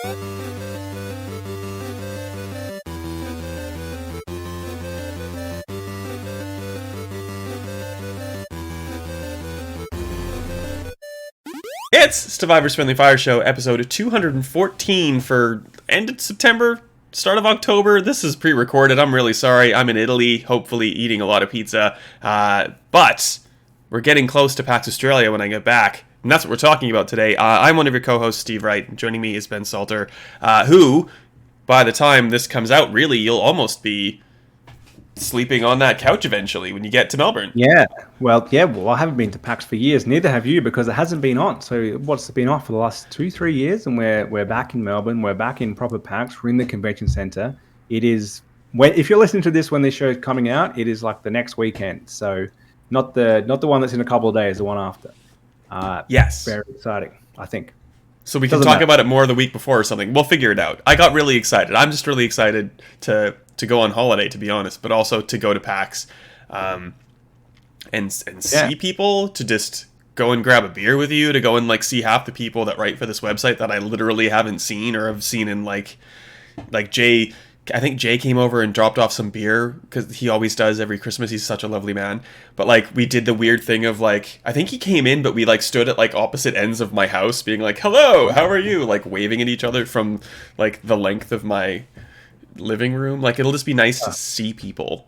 It's Stevivor's Friendly Fire Show, episode 214 for end of September, start of October. This is pre-recorded. I'm really sorry. I'm in Italy, hopefully eating a lot of pizza. But we're getting close to PAX Australia when I get back. And that's what we're talking about today. I'm one of your co-hosts, Steve Wright. Joining me is Ben Salter, who, by the time this comes out, really, you'll almost be sleeping on that couch eventually when you get to Melbourne. Well, I haven't been to PAX for years. Neither have you, because it hasn't been on. So what's it been off for the last 2-3 years? And we're back in Melbourne. We're back in proper PAX. We're in the convention centre. It is, if you're listening to this when this show is coming out, it is like the next weekend. So not the one that's in a couple of days, the one after. Yes. Very exciting, I think. So we can talk about it more the week before or something. We'll figure it out. I got really excited. I'm just really excited to go on holiday, to be honest, but also to go to PAX and see people, to just go and grab a beer with you, to go and like see half the people that write for this website that I literally haven't seen or have seen in like Jay. I think Jay came over and dropped off some beer because he always does every Christmas. He's such a lovely man. But like we did the weird thing of like, I think he came in, but we like stood at like opposite ends of my house being like, hello, how are you? Like waving at each other from like the length of my living room. Like it'll just be nice to see people.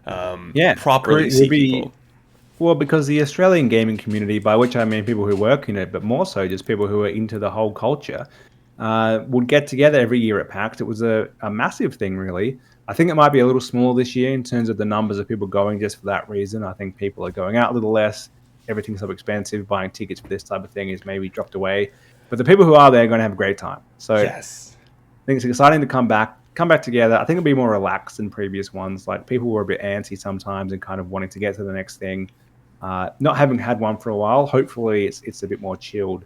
Properly see people. Well, because the Australian gaming community, by which I mean people who work in it, but more so just people who are into the whole culture, would get together every year at PAX. It was a massive thing, really. I think it might be a little smaller this year in terms of the numbers of people going just for that reason. I think people are going out a little less. Everything's so expensive. Buying tickets for this type of thing is maybe dropped away. But the people who are there are going to have a great time. So yes. I think it's exciting to come back together. I think it'll be more relaxed than previous ones. Like people were a bit antsy sometimes and kind of wanting to get to the next thing. Not having had one for a while. Hopefully it's a bit more chilled.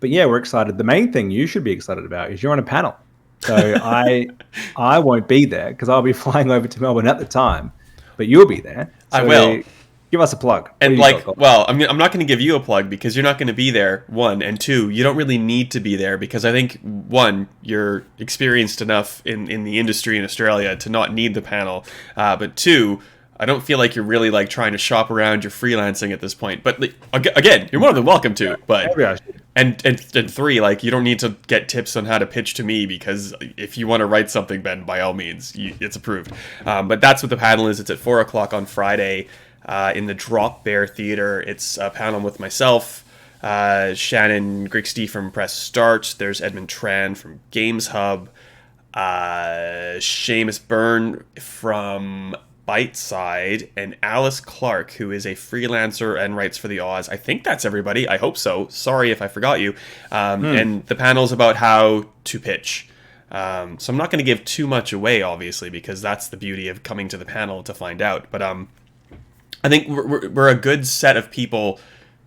But yeah, we're excited. The main thing you should be excited about is you're on a panel. So I won't be there because I'll be flying over to Melbourne at the time, but you'll be there. So I will. Give us a plug. And I'm not going to give you a plug because you're not going to be there, one. And two, you don't really need to be there because I think, one, you're experienced enough in the industry in Australia to not need the panel. But two, I don't feel like you're really like trying to shop around your freelancing at this point. But like, again, you're more than welcome to. But and three, like you don't need to get tips on how to pitch to me because if you want to write something, Ben, by all means, it's approved. But that's what the panel is. It's at 4:00 on Friday in the Drop Bear Theater. It's a panel with myself, Shannon Grigsty from Press Start. There's Edmund Tran from Games Hub, Seamus Byrne from Byteside, and Alice Clark, who is a freelancer and writes for the Oz. I think that's everybody. I hope so. Sorry if I forgot you. And the panel's about how to pitch. So I'm not going to give too much away, obviously, because that's the beauty of coming to the panel to find out. But I think we're a good set of people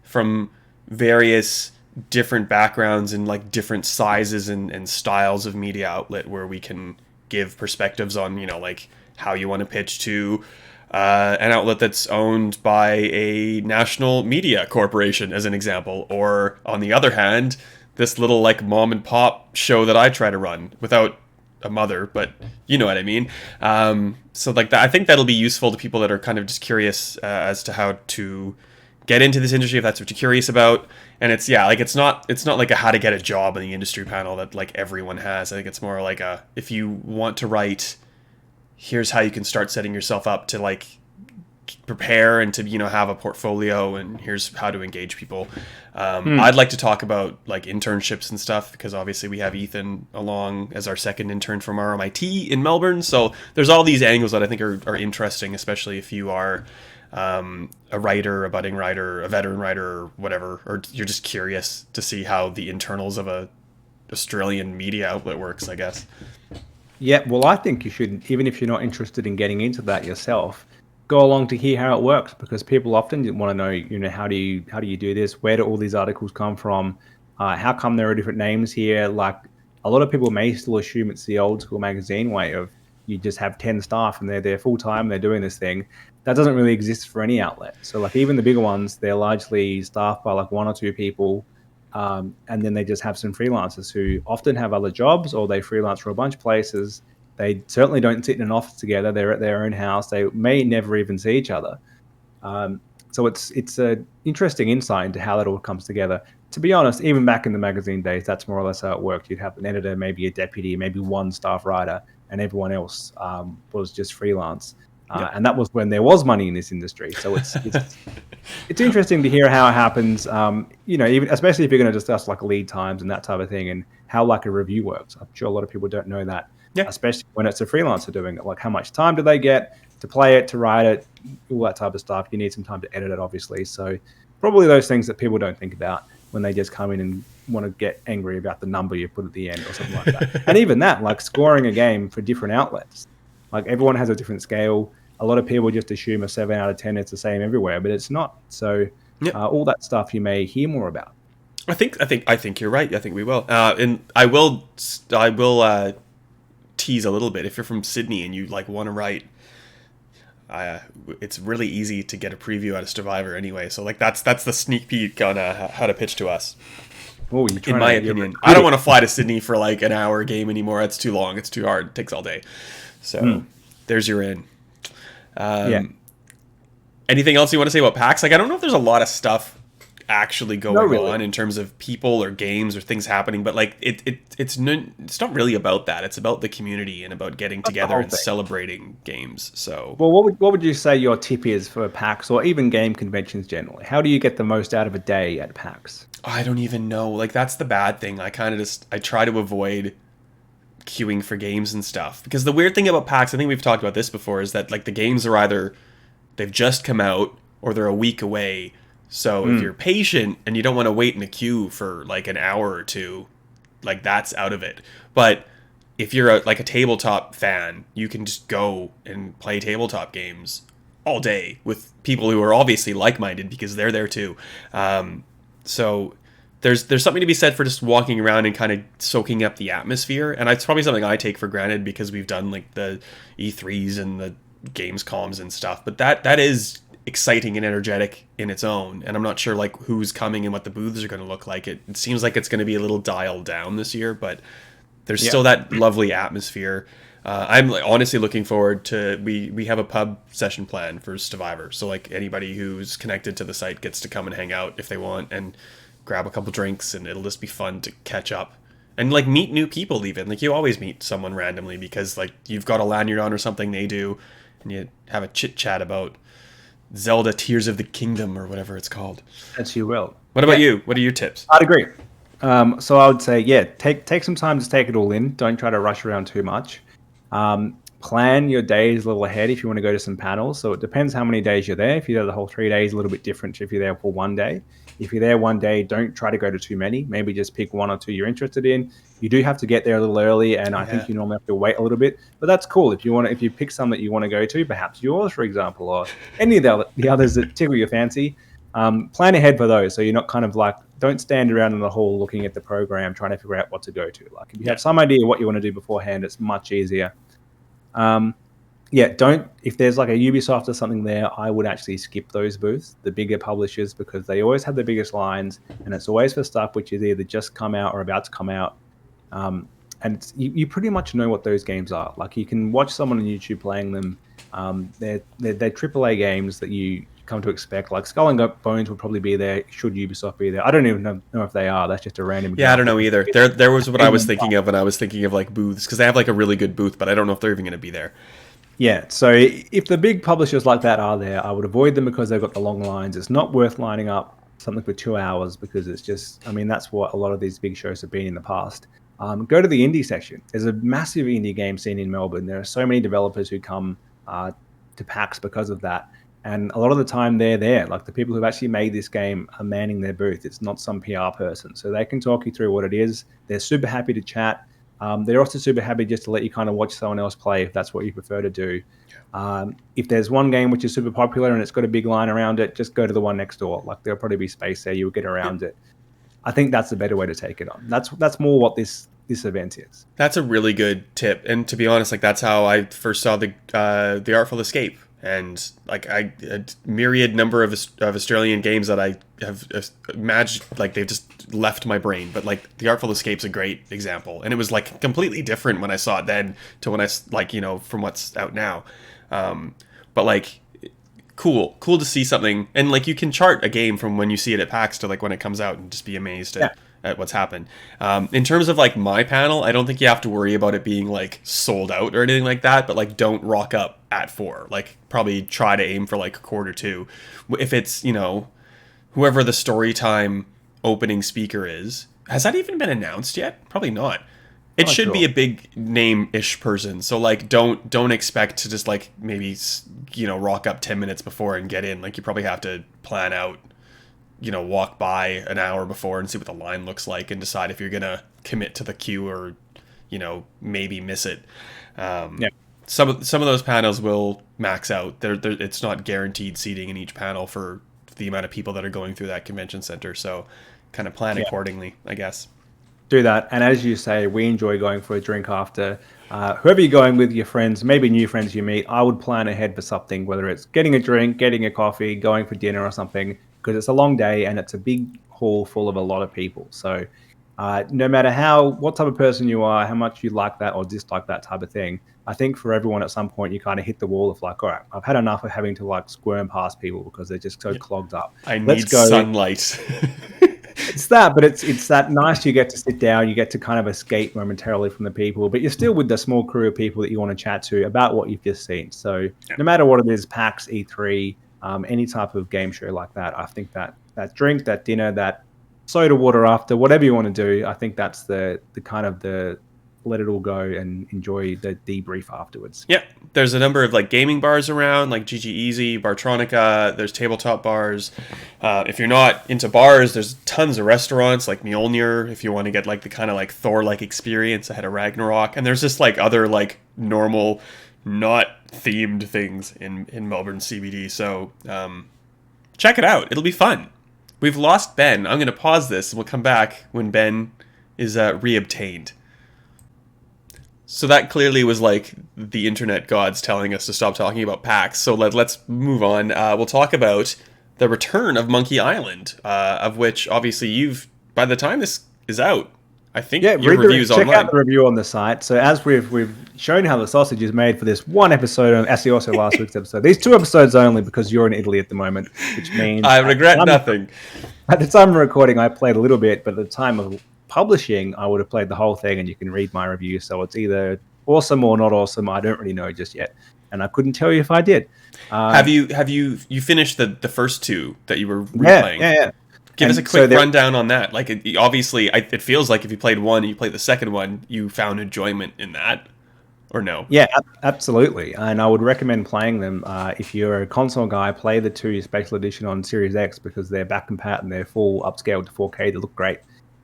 from various different backgrounds and like different sizes and styles of media outlet where we can give perspectives on, like how you want to pitch to an outlet that's owned by a national media corporation, as an example. Or on the other hand, this little like mom and pop show that I try to run without a mother, but you know what I mean. So like that, I think that'll be useful to people that are kind of just curious as to how to get into this industry, if that's what you're curious about. And it's not like a how to get a job in the industry panel that like everyone has. I think it's more like if you want to write, here's how you can start setting yourself up to like prepare and to have a portfolio, and here's how to engage people. I'd like to talk about like internships and stuff because obviously we have Ethan along as our second intern from RMIT in Melbourne, so there's all these angles that I think are interesting, especially if you are a writer, a budding writer, a veteran writer, or whatever, or you're just curious to see how the internals of a Australian media outlet works, I guess. Yeah, well, I think you should, even if you're not interested in getting into that yourself, go along to hear how it works, because people often want to know, how do you do this? Where do all these articles come from? How come there are different names here? Like a lot of people may still assume it's the old school magazine way of you just have 10 staff and they're there full time, they're doing this thing. That doesn't really exist for any outlet. So like even the bigger ones, they're largely staffed by like one or two people and then they just have some freelancers who often have other jobs or they freelance for a bunch of places. They certainly don't sit in an office together. They're at their own house. They may never even see each other. So it's an interesting insight into how that all comes together. To be honest, even back in the magazine days, that's more or less how it worked. You'd have an editor, maybe a deputy, maybe one staff writer, and everyone else was just freelance. And that was when there was money in this industry. So it's interesting to hear how it happens. Even especially if you're going to discuss like lead times and that type of thing, and how like a review works. I'm sure a lot of people don't know that, especially when it's a freelancer doing it. Like how much time do they get to play it, to write it, all that type of stuff. You need some time to edit it, obviously. So probably those things that people don't think about when they just come in and want to get angry about the number you put at the end or something like that. And even that, like scoring a game for different outlets. Like everyone has a different scale. A lot of people just assume a 7 out of 10 is the same everywhere, but it's not. So all that stuff you may hear more about. I think you're right. I think we will. And I will tease a little bit. If you're from Sydney and you like want to write, it's really easy to get a preview out of Stevivor anyway. So like that's the sneak peek on how to pitch to us. Oh, in my opinion, I don't want to fly to Sydney for like an hour game anymore. It's too long. It's too hard. It takes all day. So there's your in. Anything else you want to say about PAX? Like I don't know if there's a lot of stuff actually going on in terms of people or games or things happening, but like it's not really about that. It's about the community and about getting together and celebrating games. So well, what would you say your tip is for PAX or even game conventions generally? How do you get the most out of a day at PAX? I don't even know. Like that's the bad thing. I try to avoid queuing for games and stuff, because the weird thing about PAX, I think we've talked about this before, is that like the games are either they've just come out or they're a week away. So if you're patient and you don't want to wait in a queue for like an hour or two, like that's out of it. But if you're like a tabletop fan, you can just go and play tabletop games all day with people who are obviously like-minded because they're there too. So there's something to be said for just walking around and kind of soaking up the atmosphere. And it's probably something I take for granted because we've done like the E3s and the Gamescoms and stuff. But that is exciting and energetic in its own, and I'm not sure like who's coming and what the booths are going to look like. It seems like it's going to be a little dialed down this year, but there's still that lovely atmosphere. I'm honestly looking forward to we have a pub session planned for Stevivor, so like anybody who's connected to the site gets to come and hang out if they want and grab a couple drinks, and it'll just be fun to catch up and like meet new people. Even like you always meet someone randomly because like you've got a lanyard on or something they do, and you have a chit chat about Zelda Tears of the Kingdom or whatever it's called. As you will. What about you? What are your tips? I'd agree. So I would say, take some time to take it all in. Don't try to rush around too much. Plan your days a little ahead if you want to go to some panels. So it depends how many days you're there. If you're there the whole 3 days, a little bit different if you're there for one day. If you're there one day, don't try to go to too many. Maybe just pick one or two you're interested in. You do have to get there a little early, and I think you normally have to wait a little bit. But that's cool. If you pick some that you want to go to, perhaps yours, for example, or any of the others that tickle your fancy, plan ahead for those. So you're not kind of like, don't stand around in the hall looking at the program trying to figure out what to go to. Like if you have some idea what you want to do beforehand, it's much easier. If there's like a Ubisoft or something there, I would actually skip those booths, the bigger publishers, because they always have the biggest lines, and it's always for stuff which is either just come out or about to come out. And you pretty much know what those games are. Like you can watch someone on YouTube playing them. They're AAA games that you come to expect. Like Skull and Bones would probably be there. Should Ubisoft be there? I don't even know if they are. That's just a random example. I don't know either. There was what I was thinking of when I was thinking of like booths, because they have like a really good booth, but I don't know if they're even going to be there. Yeah, so if the big publishers like that are there, I would avoid them because they've got the long lines. It's not worth lining up something for 2 hours because it's just, that's what a lot of these big shows have been in the past. Go to the indie section. There's a massive indie game scene in Melbourne. There are so many developers who come to PAX because of that. And a lot of the time they're there. Like the people who've actually made this game are manning their booth. It's not some PR person. So they can talk you through what it is. They're super happy to chat. They're also super happy just to let you kind of watch someone else play if that's what you prefer to do. If there's one game which is super popular and it's got a big line around it, just go to the one next door. Like there'll probably be space there. You'll get around it. I think that's the better way to take it on. That's more what this event is. That's a really good tip. And to be honest, like that's how I first saw the Artful Escape. and like a myriad number of Australian games that I have imagined, like they've just left my brain. But like The Artful Escape's a great example, and it was like completely different when I saw it then to when I like from what's out now. But like cool to see something, and like you can chart a game from when you see it at PAX to like when it comes out and just be amazed at what's happened. In terms of like my panel, I don't think you have to worry about it being like sold out or anything like that, but like don't rock up at 4. Like probably try to aim for like a quarter 2. If it's, whoever the story time opening speaker is. Has that even been announced yet? Probably not. It should be a big name-ish person. So like don't expect to just like maybe rock up 10 minutes before and get in. Like you probably have to plan out, walk by an hour before and see what the line looks like and decide if you're going to commit to the queue or, maybe miss it. Some of those panels will max out. It's not guaranteed seating in each panel for the amount of people that are going through that convention center. So kind of plan accordingly, I guess. Do that. And as you say, we enjoy going for a drink after. Whoever you're going with, your friends, maybe new friends you meet, I would plan ahead for something, whether it's getting a drink, getting a coffee, going for dinner or something, because it's a long day and it's a big hall full of a lot of people. So no matter what type of person you are, how much you like that or dislike that type of thing, I think for everyone at some point you kind of hit the wall of like, all right, I've had enough of having to like squirm past people because they're just so clogged up. Let's go. Sunlight. It's that, but it's that nice you get to sit down, you get to kind of escape momentarily from the people, but you're still with the small crew of people that you want to chat to about what you've just seen. So no matter what it is, PAX, E3, any type of game show like that, I think that drink, that dinner, that soda water after, whatever you want to do, I think that's the kind of the let it all go and enjoy the debrief afterwards. Yeah, there's a number of like gaming bars around, like GG Easy, Bartronica. There's tabletop bars. If you're not into bars, there's tons of restaurants like Mjolnir if you want to get like the kind of like Thor-like experience ahead of Ragnarok. And there's just like other like normal, not themed things in Melbourne CBD. So check it out. It'll be fun. We've lost Ben. I'm going to pause this and we'll come back when Ben is reobtained. So that clearly was like the internet gods telling us to stop talking about PAX. So let's move on. We'll talk about the return of Monkey Island, of which obviously by the time this is out, I think your review's online. Check out the review on the site. So as we've shown how the sausage is made for this one episode, and actually also last week's episode, these 2 episodes only because you're in Italy at the moment, which means I regret nothing. At the time of recording, I played a little bit, but at the time of publishing, I would have played the whole thing, and you can read my review. So it's either awesome or not awesome. I don't really know just yet, and I couldn't tell you if I did. Have you finished the first 2 that you were replaying? Yeah. Give us a quick rundown on that. Like, it feels like if you played 1 and you played the second one, you found enjoyment in that, or no? Yeah, absolutely. And I would recommend playing them. If you're a console guy, play the 2 special edition on Series X because they're back and pat and they're full upscaled to 4K. They look great.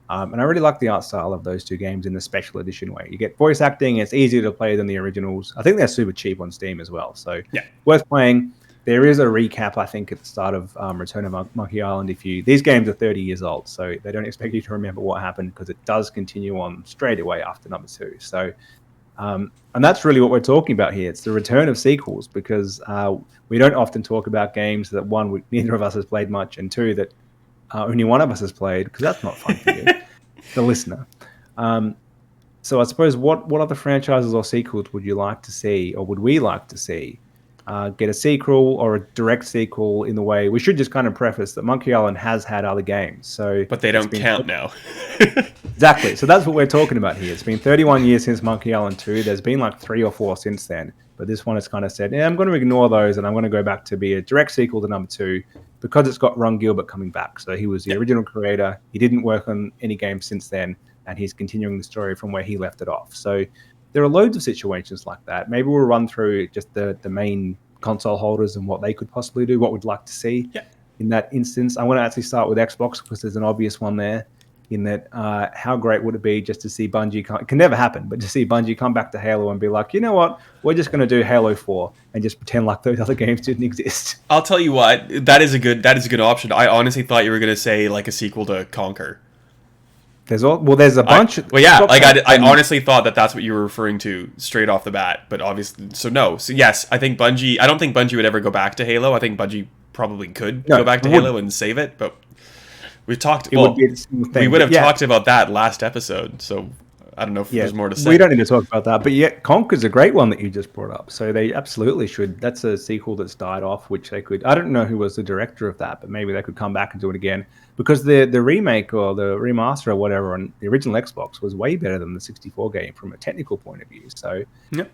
And I really like the art style of those 2 games in the special edition way. You get voice acting. It's easier to play than the originals. I think they're super cheap on Steam as well. So worth playing. There is a recap, I think, at the start of Return of Monkey Island. These games are 30 years old, so they don't expect you to remember what happened because it does continue on straight away after number 2. So, and that's really what we're talking about here. It's the return of sequels because we don't often talk about games that, 1, neither of us has played much, and 2, that only one of us has played because that's not fun for you, the listener. So I suppose what other franchises or sequels would you like to see, or would we like to see? Get a sequel or a direct sequel in the way. We should just kind of preface that Monkey Island has had other games. But they don't count now. Exactly. So that's what we're talking about here. It's been 31 years since Monkey Island 2. There's been like 3 or 4 since then. But this one has kind of said, I'm going to ignore those and I'm going to go back to be a direct sequel to number 2 because it's got Ron Gilbert coming back. So he was the original creator. He didn't work on any games since then. And he's continuing the story from where he left it off. So there are loads of situations like that. Maybe we'll run through just the main console holders and what they could possibly do, what we'd like to see in that instance. I want to actually start with Xbox because there's an obvious one there in that how great would it be just to see Bungie, it can never happen, but to see Bungie come back to Halo and be like, you know what, we're just going to do Halo 4 and just pretend like those other games didn't exist. I'll tell you what, that is a good option. I honestly thought you were going to say like a sequel to Conquer. there's a bunch. Well, yeah, like I honestly thought that that's what you were referring to straight off the bat, but obviously, so no. So yes, I think Bungie. I don't think Bungie would ever go back to Halo. I think Bungie probably could go back to Halo and save it, but we've talked. It would be the same thing. We would have talked about that last episode, so I don't know if there's more to say. We don't need to talk about that, but yeah, Conker's a great one that you just brought up. So they absolutely should. That's a sequel that's died off, which they could. I don't know who was the director of that, but maybe they could come back and do it again, because the remake or the remaster or whatever on the original Xbox was way better than the 64 game from a technical point of view. So yep.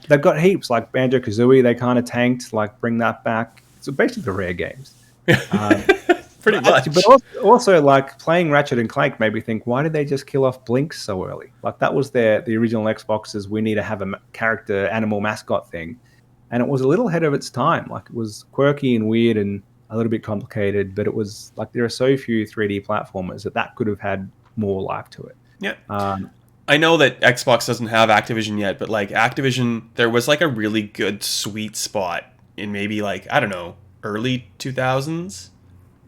They've got heaps like Banjo-Kazooie. They kind of tanked, like bring that back. So basically the rare games. Pretty much. But also, like playing Ratchet and Clank made me think, why did they just kill off Blink so early? Like that was the original Xbox's we need to have a character animal mascot thing, and it was a little ahead of its time. Like it was quirky and weird and a little bit complicated, but it was like there are so few 3D platformers that could have had more life to it. Yeah. I know that Xbox doesn't have Activision yet, but like Activision, there was like a really good sweet spot in maybe like, I don't know, early 2000s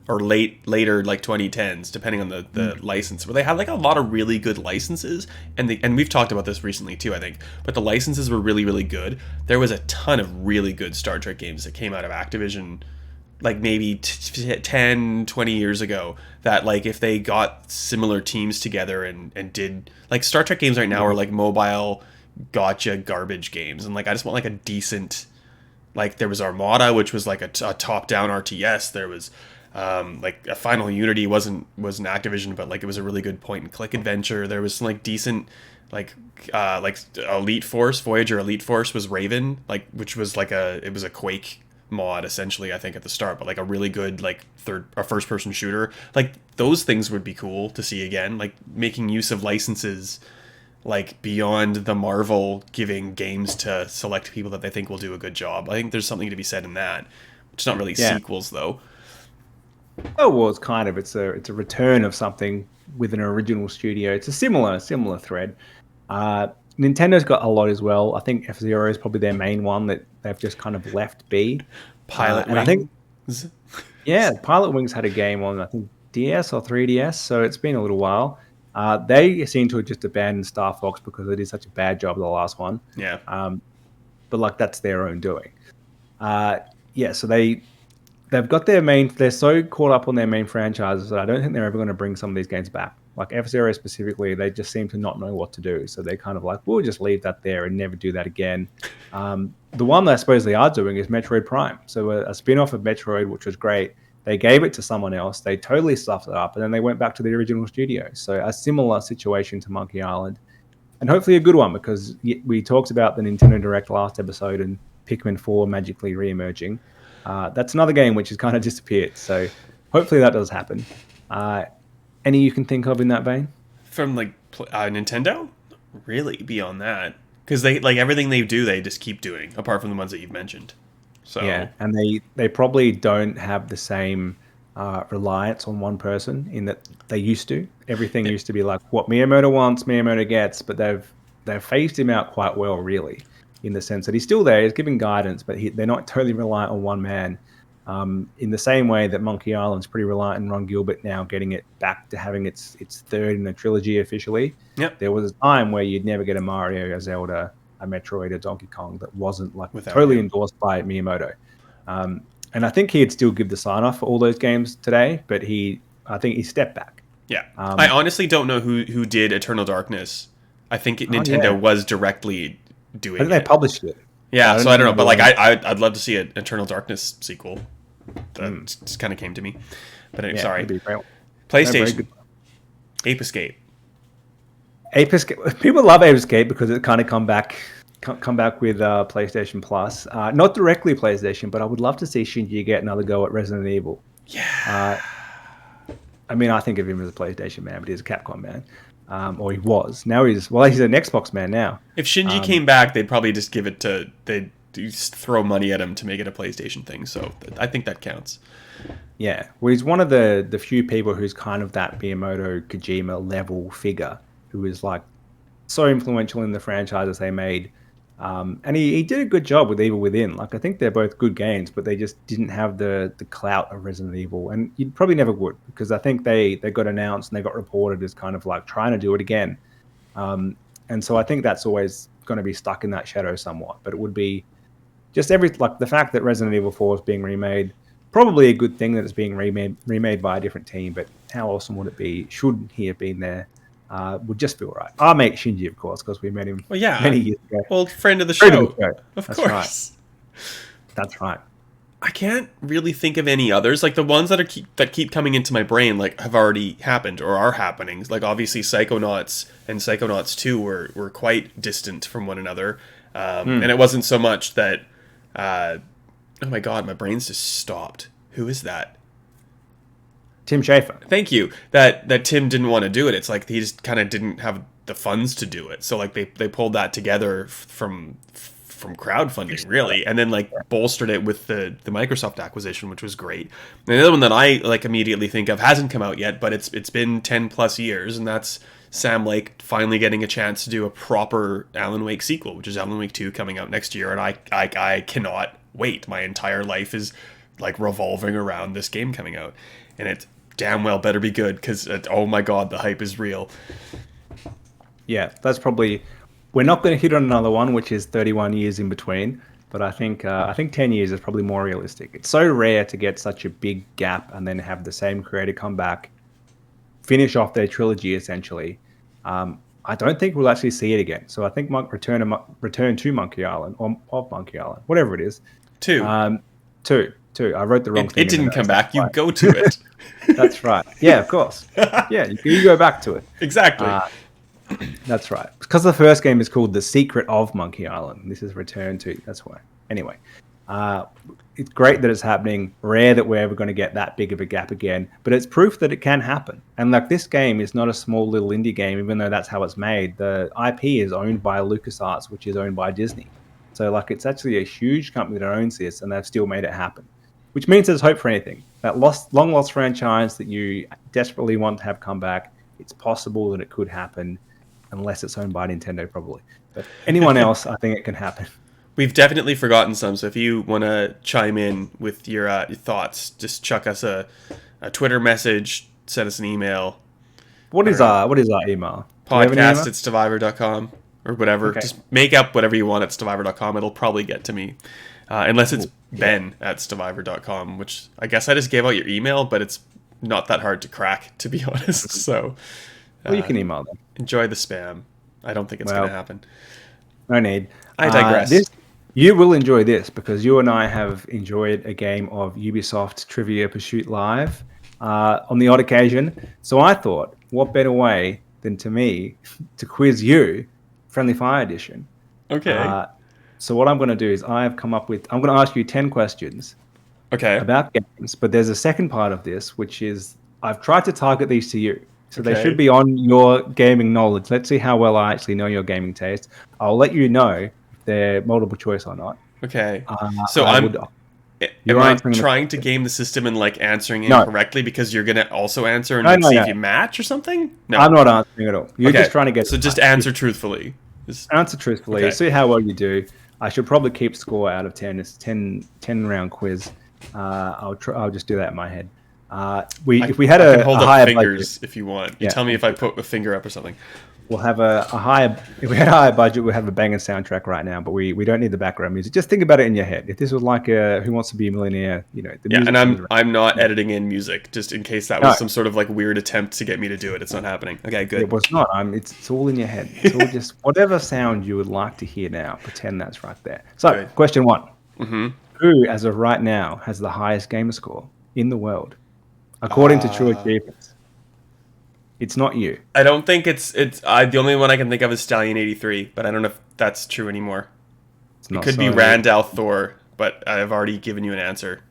or later like 2010s, depending on the license, where they had like a lot of really good licenses, and we've talked about this recently too, I think, but the licenses were really, really good. There was a ton of really good Star Trek games that came out of Activision like maybe 10, 20 years ago, that like if they got similar teams together and did like Star Trek games right now are like mobile gotcha garbage games, and like I just want like a decent, like there was Armada, which was like a top-down RTS. There was like a Final Unity wasn't Activision, but like it was a really good point and click adventure. There was some like decent like Elite Force, Voyager Elite Force was Raven, like which was like it was a Quake mod essentially, I think, at the start, but like a really good like first person shooter. Like those things would be cool to see again, like making use of licenses like beyond the Marvel giving games to select people that they think will do a good job. I think there's something to be said in that. It's not really sequels though. Oh well, it's kind of it's a return of something with an original studio. It's a similar thread. Nintendo's got a lot as well. I think F-Zero is probably their main one that they've just kind of left be. Pilot Wings. I think, Pilot Wings had a game on, I think, DS or 3DS, so it's been a little while. They seem to have just abandoned Star Fox because they did such a bad job of the last one. Yeah. But like that's their own doing. So they've got they're so caught up on their main franchises that I don't think they're ever going to bring some of these games back. Like F-Zero specifically, they just seem to not know what to do. So they kind of like, we'll just leave that there and never do that again. The one that I suppose they are doing is Metroid Prime. So a spin-off of Metroid, which was great. They gave it to someone else. They totally stuffed it up, and then they went back to the original studio. So a similar situation to Monkey Island, and hopefully a good one, because we talked about the Nintendo Direct last episode and Pikmin 4 magically re-emerging. That's another game which has kind of disappeared. So hopefully that does happen. Any you can think of in that vein? From like Nintendo? Really, beyond that. Because they like everything they do, they just keep doing, apart from the ones that you've mentioned. So yeah, and they probably don't have the same reliance on one person in that they used to. Everything used to be like what Miyamoto wants, Miyamoto gets, but they've phased him out quite well, really, in the sense that he's still there, he's giving guidance, but they're not totally reliant on one man. In the same way that Monkey Island's pretty reliant on Ron Gilbert now getting it back to having its third in the trilogy officially. Yep. There was a time where you'd never get a Mario, a Zelda, a Metroid, a Donkey Kong that wasn't like totally endorsed by Miyamoto. And I think he'd still give the sign-off for all those games today, but I think he stepped back. Yeah. I honestly don't know who did Eternal Darkness. I think Nintendo was directly doing it. I think they published it. Yeah, so I don't know, but like I'd love to see an Eternal Darkness sequel. That just kind of came to me. But anyway, sorry. PlayStation. Ape Escape. Ape Escape. People love Ape Escape because it kind of come back with PlayStation Plus. Not directly PlayStation, but I would love to see Shinji get another go at Resident Evil. Yeah. I mean, I think of him as a PlayStation man, but he's a Capcom man. Or he was. Now he's an Xbox man now. If Shinji came back, they'd probably just they'd just throw money at him to make it a PlayStation thing. So I think that counts. Yeah. Well, he's one of the few people who's kind of that Miyamoto Kojima level figure who is like so influential in the franchises they made. And he did a good job with Evil Within. Like, I think they're both good games, but they just didn't have the clout of Resident Evil. And you probably never would, because I think they got announced and they got reported as kind of like trying to do it again. And so I think that's always going to be stuck in that shadow somewhat. But it would be just the fact that Resident Evil 4 is being remade, probably a good thing that it's being remade by a different team. But how awesome would it be? Should he have been there? Would just feel right. Our mate Shinji, of course, because we met him many years ago. Well, friend of the show. Of That's course. Right. That's right. I can't really think of any others. Like the ones that keep coming into my brain, like have already happened or are happening. Like obviously Psychonauts and Psychonauts 2 were quite distant from one another. And it wasn't so much that oh my god, my brain's just stopped. Who is that? Tim Schafer. Thank you. That Tim didn't want to do it. It's like he just kind of didn't have the funds to do it. So like they pulled that together from crowdfunding, really, and then like bolstered it with the Microsoft acquisition, which was great. And the other one that I like immediately think of hasn't come out yet, but it's been 10 plus years, and that's Sam Lake finally getting a chance to do a proper Alan Wake sequel, which is Alan Wake 2 coming out next year, and I cannot wait. My entire life is like revolving around this game coming out, and it damn well better be good, because oh my god, the hype is real. Yeah, that's probably... We're not going to hit on another one, which is 31 years in between, but I think 10 years is probably more realistic. It's so rare to get such a big gap and then have the same creator come back, finish off their trilogy, essentially. I don't think we'll actually see it again. So I think return to Monkey Island, or of Monkey Island, whatever it is. Two. Two. I wrote the wrong thing. It didn't come back. You go to it. That's right. Yeah, of course. Yeah, you go back to it. Exactly. That's right. Because the first game is called The Secret of Monkey Island. This is Return to. That's why. Anyway, it's great that it's happening. Rare that we're ever going to get that big of a gap again. But it's proof that it can happen. And like, this game is not a small little indie game, even though that's how it's made. The IP is owned by LucasArts, which is owned by Disney. So like, it's actually a huge company that owns this, and they've still made it happen. Which means there's hope for anything. That long lost franchise that you desperately want to have come back, it's possible that it could happen, unless it's owned by Nintendo, probably. But anyone else, I think it can happen. We've definitely forgotten some, so if you want to chime in with your thoughts, just chuck us a Twitter message, send us an email. What is our email? Podcast@stevivor.com or whatever. Okay. Just make up whatever you want at stevivor.com. It'll probably get to me. Unless it's ben@stevivor.com, which I guess I just gave out your email, but it's not that hard to crack, to be honest. So, well, you can email them. Enjoy the spam. I don't think it's going to happen. No need. I digress. You will enjoy this, because you and I have enjoyed a game of Ubisoft Trivia Pursuit Live on the odd occasion. So I thought, what better way than to quiz you, Friendly Fire Edition. Okay. So what I'm going to do is I'm going to ask you 10 questions about games, but there's a second part of this, which is I've tried to target these to you. So they should be on your gaming knowledge. Let's see how well I actually know your gaming taste. I'll let you know if they're multiple choice or not. Okay. So am I trying to game the system and like answering incorrectly because you're going to also answer and see if you match or something? No. I'm not answering at all. You're just trying to get... So just answer truthfully. Answer truthfully. See how well you do. I should probably keep score out of 10. It's 10 round quiz. I'll just do that in my head. If we had a higher fingers budget, if you want. You tell me if I put a finger up or something. We'll have a higher. If we had a higher budget, we'd have a banging soundtrack right now. But we don't need the background music. Just think about it in your head. If this was like Who Wants to Be a Millionaire, the music. And I'm not editing in music just in case that was some sort of like weird attempt to get me to do it. It's not happening. Okay, good. It was not. It's all in your head. It's all just whatever sound you would like to hear now. Pretend that's right there. So, good. Question 1. Mm-hmm. Who, as of right now, has the highest gamer score in the world, according to True Achievements? It's not you. I don't think it's the only one I can think of is Stallion 83, but I don't know if that's true anymore. It could be Randall Thor, but I've already given you an answer.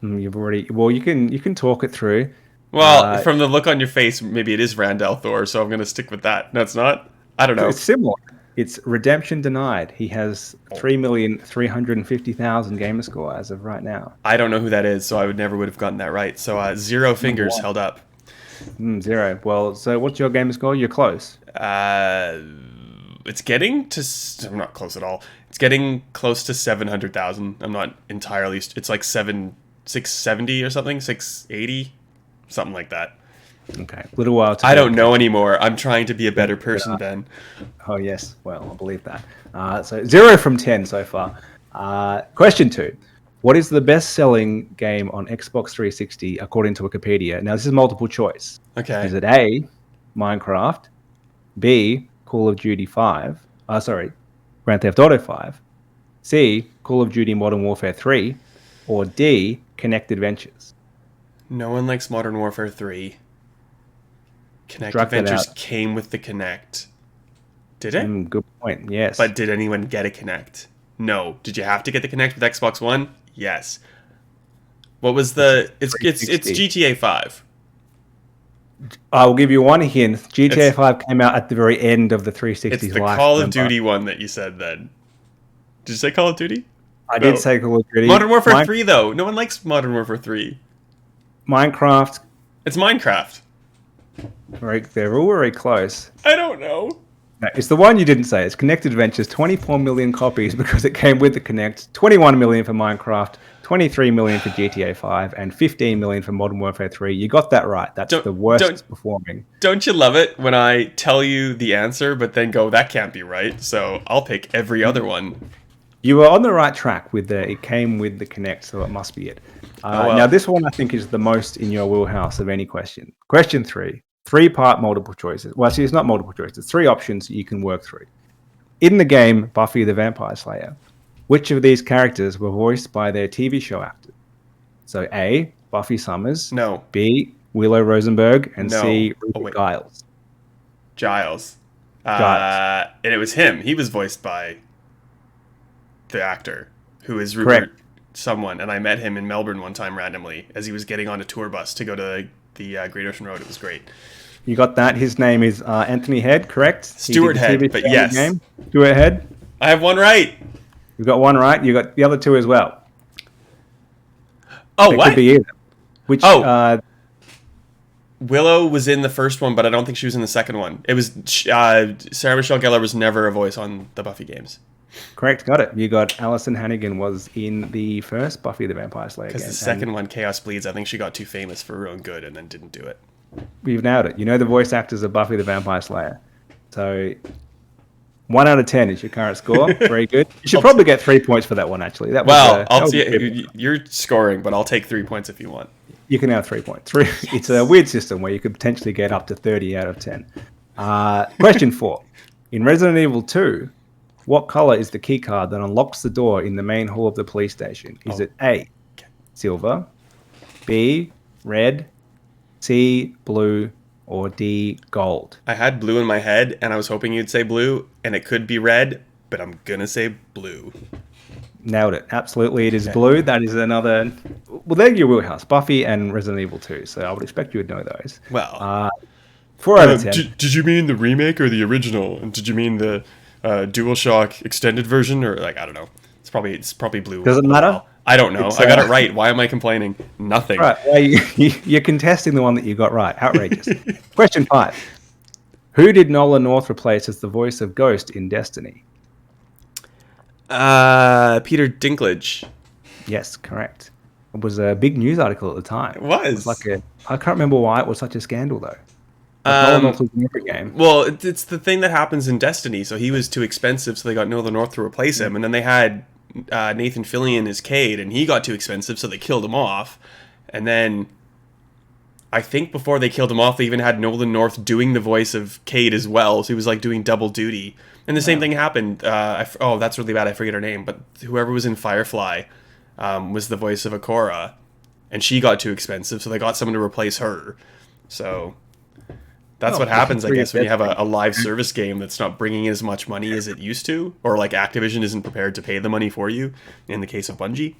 You've already... Well, you can talk it through. Well, from the look on your face, maybe it is Randall Thor, so I'm going to stick with that. No, it's not? I don't know. It's similar. It's Redemption Denied. He has 3,350,000 gamer score as of right now. I don't know who that is, so I never would have gotten that right. So 0 fingers held up. 0. Well, so what's your gamer score? You're close. it's getting to. I'm not close at all. It's getting close to 700,000. I'm not entirely. It's like 670 or something, 680, something like that. Okay, little while to I don't know anymore. I'm trying to be a better person, Ben. Oh yes, well I believe that. So 0 from 10 so far. Question 2. What is the best-selling game on Xbox 360 according to Wikipedia? Now this is multiple choice. Okay. Is it A, Minecraft, B, Call of Duty 5, Grand Theft Auto 5, C, Call of Duty Modern Warfare 3, or D, Kinect Adventures? No one likes Modern Warfare 3. Kinect Struck that Adventures out. came with the Kinect. Did it? Good point, yes. But did anyone get a Kinect? No. Did you have to get the Kinect with Xbox One? Yes. What was the... It's GTA 5. I will give you one hint. GTA 5 came out at the very end of the 360's life. It's the Call of Duty one that you said then. Did you say Call of Duty? I did say Call of Duty. Modern Warfare 3, though. No one likes Modern Warfare 3. Minecraft. It's Minecraft. They're all very close. I don't know. No, it's the one you didn't say. It's Kinect Adventures. 24 million copies because it came with the Kinect. 21 million for Minecraft. 23 million for GTA 5 and 15 million for Modern Warfare 3. You got that right. That's the worst performing. Don't you love it when I tell you the answer, but then go, that can't be right, so I'll pick every other one. You were on the right track with it came with the Kinect, so it must be it. Now, this one I think is the most in your wheelhouse of any question. Question 3. 3-part multiple choices. Well, actually, it's not multiple choices. 3 options you can work through. In the game Buffy the Vampire Slayer, which of these characters were voiced by their TV show actors? So A, Buffy Summers. No. B, Willow Rosenberg. And no. C, Rupert Giles. Giles. And it was him. He was voiced by the actor, who is Rupert someone. And I met him in Melbourne one time randomly as he was getting on a tour bus to go to the Great Ocean Road. It was great. You got that. His name is Anthony Head, correct? Stuart Head, but yes. Stuart Head. I have one right. You got one right. You got the other 2 as well. Oh, what? Could be either. Which? Willow was in the first one, but I don't think she was in the second one. It was Sarah Michelle Gellar was never a voice on the Buffy games. Correct, got it. You got Alison Hannigan was in the first Buffy the Vampire Slayer game. Because the second one, Chaos Bleeds, I think she got too famous for her own good and then didn't do it. You've nailed it. You know the voice actors of Buffy the Vampire Slayer. So 1 out of 10 is your current score. Very good. You should probably get 3 points for that one, actually. You're scoring, but I'll take 3 points if you want. You can have 3 points. It's a weird system where you could potentially get up to 30 out of 10. Question 4. In Resident Evil 2, what color is the key card that unlocks the door in the main hall of the police station? Is it A, silver, B, red, C, blue, or D, gold? I had blue in my head, and I was hoping you'd say blue, and it could be red, but I'm gonna say blue. Nailed it. Absolutely, it is blue. That is another... Well, they're your wheelhouse, Buffy and Resident Evil 2, so I would expect you would know those. Well... 4 out of 10. Did you mean the remake or the original? And did you mean the DualShock extended version? Or, I don't know. It's probably blue. Does it matter? I don't know. I got it right. Why am I complaining? Nothing. Right. Well, you're contesting the one that you got right. Outrageous. Question 5. Who did Nolan North replace as the voice of Ghost in Destiny? Peter Dinklage. Yes, correct. It was a big news article at the time. It was. I can't remember why it was such a scandal, though. Nolan North was in every game. Well, it's the thing that happens in Destiny. So he was too expensive, so they got Nolan North to replace him. And then they had Nathan Fillion as Cade, and he got too expensive, so they killed him off. And then I think before they killed him off, they even had Nolan North doing the voice of Cade as well. So he was doing double duty. And the same thing happened. That's really bad. I forget her name, but whoever was in Firefly was the voice of Ikora, and she got too expensive, so they got someone to replace her. So that's what happens, I guess, when you have a live service game that's not bringing in as much money as it used to, or Activision isn't prepared to pay the money for you. In the case of Bungie.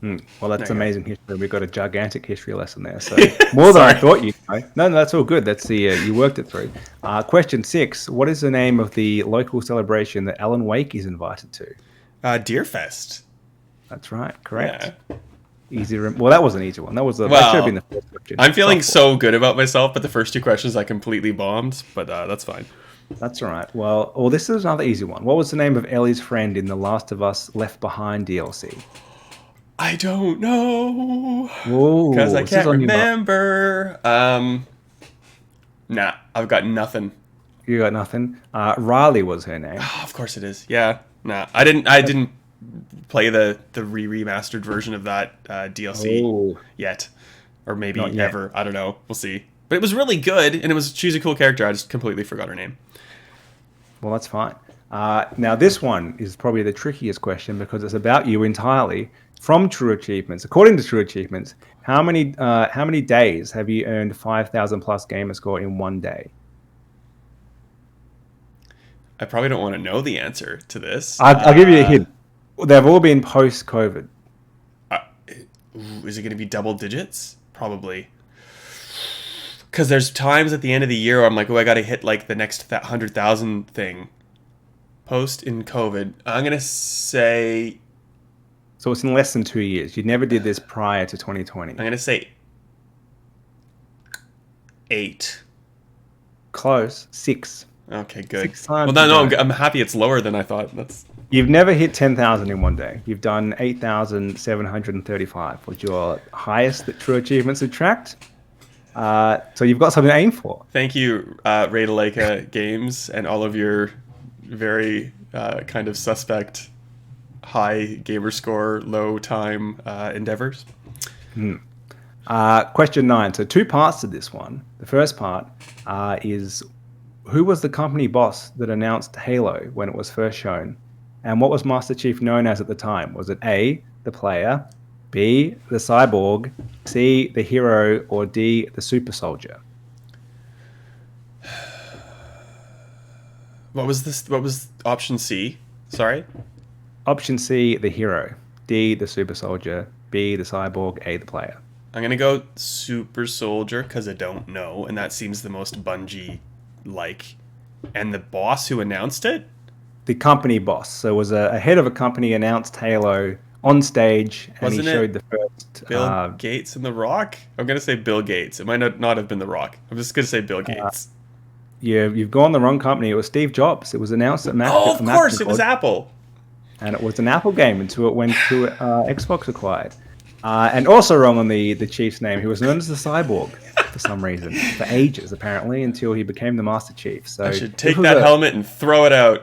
Well, that's amazing history. We've got a gigantic history lesson there. So more than I thought you know. No, that's all good. That's you worked it through. Question 6. What is the name of the local celebration that Alan Wake is invited to? Deerfest. That's right. Correct. Well, that was an easy one. That should have been the first question. I'm feeling so good about myself, but the first two questions I completely bombed. But that's fine. That's all right. Well, this is another easy one. What was the name of Ellie's friend in the Last of Us Left Behind DLC? I don't know. Whoa, Because I can't remember. Nah, I've got nothing. You got nothing. Riley was her name. Oh, of course it is. Yeah. Nah, I didn't play the remastered version of that DLC yet, or maybe ever. I don't know. We'll see. But it was really good, and she's a cool character. I just completely forgot her name. Well, that's fine. Now this one is probably the trickiest question because it's about you entirely. From True Achievements, according to True Achievements, how many days have you earned 5,000 plus gamer score in one day? I probably don't want to know the answer to this. I'll give you a hint. They've all been post-COVID. Is it going to be double digits? Probably. Because there's times at the end of the year where I'm like, I got to hit like the next 100,000 thing. Post in COVID. I'm going to say... So it's in less than 2 years. You never did this prior to 2020. I'm going to say 8. Close. 6. Okay, good. 6 times. Well, no, I'm happy it's lower than I thought. You've never hit 10,000 in one day. You've done 8,735, which your highest that True Achievements have tracked. So you've got something to aim for. Thank you, Raidalaika Games, and all of your very kind of suspect high gamer score, low time endeavors. Question 9. So 2 parts to this one. The first part is, who was the company boss that announced Halo when it was first shown? And what was Master Chief known as at the time? Was it A, the player, B, the cyborg, C, the hero, or D, the super soldier? What was option C? Sorry? Option C, the hero. D, the super soldier. B, the cyborg. A, the player. I'm going to go super soldier because I don't know, and that seems the most Bungie-like. And the boss who announced it? The company boss. So it was a head of a company announced Halo on stage, and Wasn't he showed the first... Bill Gates and The Rock? I'm going to say Bill Gates. It might not have been The Rock. I'm just going to say Bill Gates. You've gone the wrong company. It was Steve Jobs. It was announced at Mac. Oh, of course, it was Apple. And it was an Apple game until it went to Xbox acquired. And also wrong on the Chief's name. He was known as the Cyborg for some reason, for ages apparently, until he became the Master Chief. So I should take that helmet and throw it out.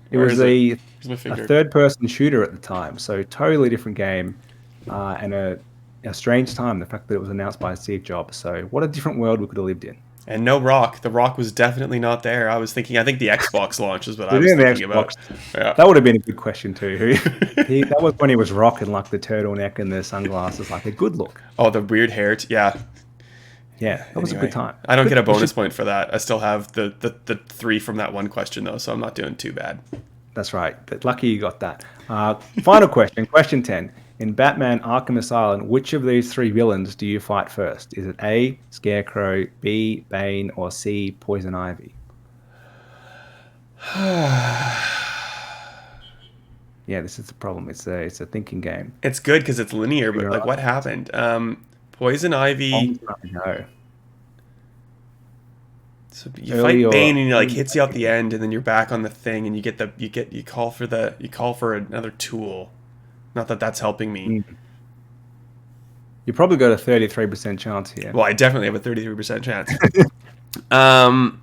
It was a third-person shooter at the time, so totally different game, and a strange time. The fact that it was announced by Steve Jobs. So what a different world we could have lived in. And no Rock. The Rock was definitely not there. I think the Xbox launch is what I was thinking about. Yeah. That would have been a good question too. That was when he was rocking like the turtleneck and the sunglasses, like a good look. Oh, the weird hair. Yeah, that was a good time. I don't get a bonus point for that. I still have the 3 from that one question though, so I'm not doing too bad. That's right. But lucky you got that. Final question. Question 10. In Batman Arkham Asylum, which of these 3 villains do you fight first? Is it A, Scarecrow, B, Bane, or C, Poison Ivy? Yeah, this is the problem. It's a thinking game. It's good because it's linear, but like, what happened? Poison Ivy. No. So you fight Bane and he like hits you out the end, and then you're back on the thing, and you call for another tool. Not that that's helping me. You probably got a 33% chance here. Well, I definitely have a 33% chance. I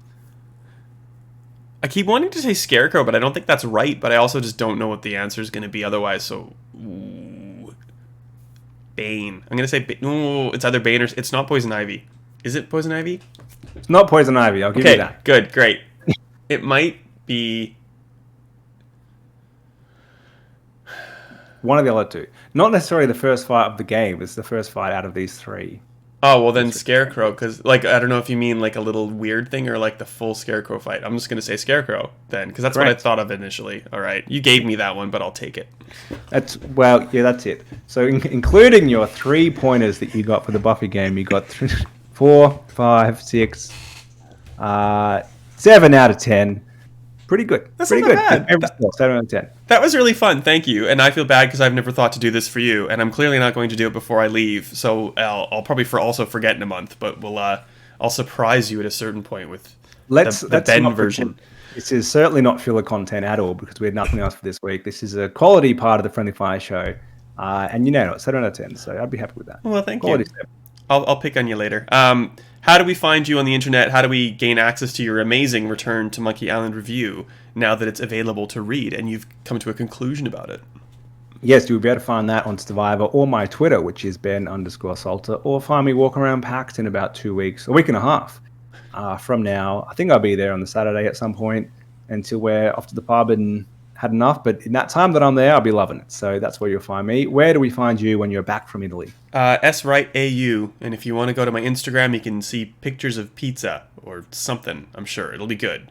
keep wanting to say Scarecrow, but I don't think that's right. But I also just don't know what the answer is going to be otherwise. So, Bane. I'm going to say it's either Bane or it's not Poison Ivy. Is it Poison Ivy? It's not Poison Ivy. I'll give you that. Good, great. It might be one of the other 2. Not necessarily the first fight of the game. It's the first fight out of these 3. Oh, well then Scarecrow, because like I don't know if you mean like a little weird thing or like the full Scarecrow fight. I'm just going to say Scarecrow then, because that's what I thought of initially. All right. You gave me that one, but I'll take it. That's it. So including your 3 pointers that you got for the Buffy game, you got 4, 5, 6, 7 out of 10. Pretty good. That's Pretty not good. bad. Favorite score, 7 out of 10. That was really fun, thank you. And I feel bad because I've never thought to do this for you, and I'm clearly not going to do it before I leave. So I'll probably also forget in a month, but I'll surprise you at a certain point with the Ben version. This is certainly not filler content at all because we had nothing else for this week. This is a quality part of the Friendly Fire show, and you know it, 7 out of 10. So I'd be happy with that. Well, thank quality you. 7. I'll pick on you later. How do we find you on the internet? How do we gain access to your amazing Return to Monkey Island review now that it's available to read and you've come to a conclusion about it? Yes, you'll be able to find that on Stevivor or my Twitter, which is Ben_Salter, or find me walking around PAX in about 2 weeks, a week and a half from now. I think I'll be there on the Saturday at some point until we're off to the pub and had enough. But in that time that I'm there, I'll be loving it. So that's where you'll find me. Where do we find you when you're back from Italy? SWrightAU. And if you want to go to my Instagram, you can see pictures of pizza or something. I'm sure it'll be good.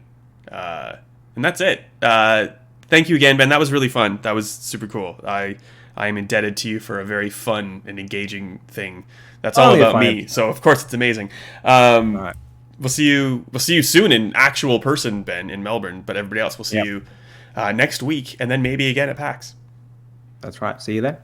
And that's it. Thank you again, Ben. That was really fun. That was super cool. I am indebted to you for a very fun and engaging thing. That's all about me. So of course it's amazing. All right. We'll see you soon in actual person, Ben, in Melbourne. But everybody else, we'll see you next week, and then maybe again at PAX. That's right. See you there.